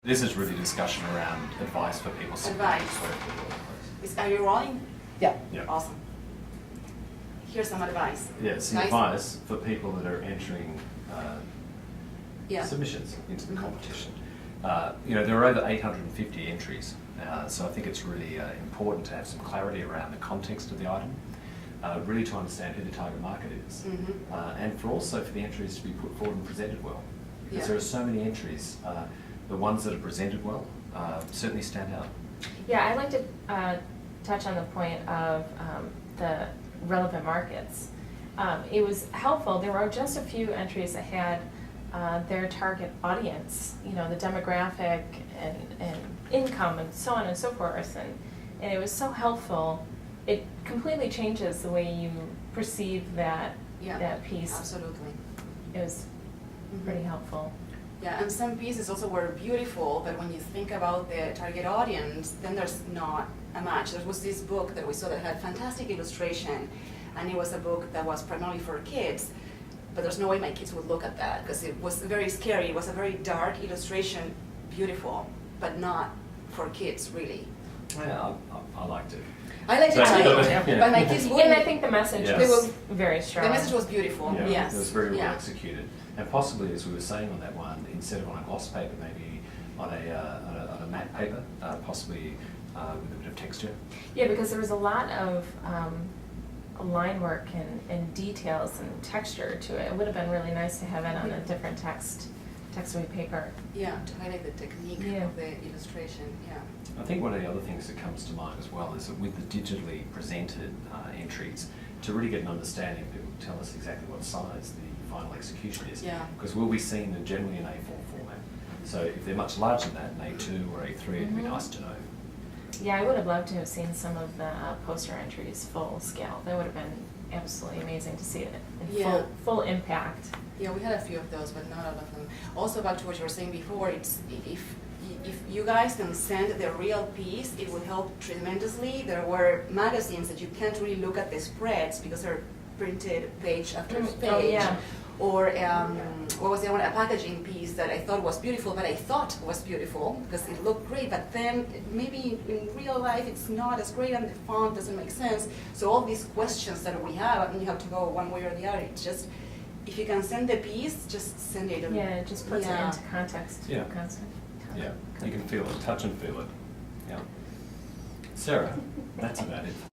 This is really discussion around advice for people. Advice. Are you rolling? Yeah. Yeah. Awesome. Here's some advice. Yeah, some Nice. advice for people that are entering Yeah. submissions into the competition. There are over 850 entries, so I think it's really important to have some clarity around the context of the item, really to understand who the target market is, and also for the entries to be put forward and presented well. Because Yeah. there are so many entries, the ones that are presented well certainly stand out. Yeah, I'd like to touch on the point of the relevant markets. It was helpful, there were just a few entries that had their target audience, the demographic and income and so on and so forth, and it was so helpful. It completely changes the way you perceive that piece. Absolutely. It was pretty helpful. Yeah, and some pieces also were beautiful, but when you think about the target audience, then there's not a match. There was this book that we saw that had fantastic illustration, and it was a book that was primarily for kids, but there's no way my kids would look at that, because it was very scary. It was a very dark illustration, beautiful, but not for kids, really. Yeah, I liked it. I liked it So- too, Yeah. but my kids wouldn't. And I think the message Yes. was very strong. The message was beautiful, Yeah, yes. it was very well Yeah. executed, and possibly, as we were saying on that one, instead of on a gloss paper, maybe on a matte paper, possibly with a bit of texture. Yeah, because there was a lot of line work and details and texture to it. It would have been really nice to have it on a different textweight paper. Yeah, to highlight the technique Yeah. of the illustration, yeah. I think one of the other things that comes to mind as well is that with the digitally presented entries, to really get an understanding, people tell us exactly what size the final execution is. Yeah. Because we'll be seeing them generally in A4 format. So if they're much larger than that, in A2 or A3, it'd be nice to know. Yeah, I would have loved to have seen some of the poster entries full scale. That would have been absolutely amazing to see it in Yeah. full impact. Yeah, we had a few of those, but not all of them. Also, back to what you were saying before, it's if you guys can send the real piece, it will help tremendously. There were magazines that you can't really look at the spreads because they're printed page after page. Oh, yeah. Or what was the other one? A packaging piece that I thought was beautiful, but I thought was beautiful because it looked great, but then maybe in real life it's not as great and the font doesn't make sense. So all these questions that we have, and you have to go one way or the other. It's just, if you can send the piece, just send it. Yeah, it just puts it Yeah. into context. Yeah. Yeah, you can feel it, touch and feel it. Yeah. Sarah, that's about it.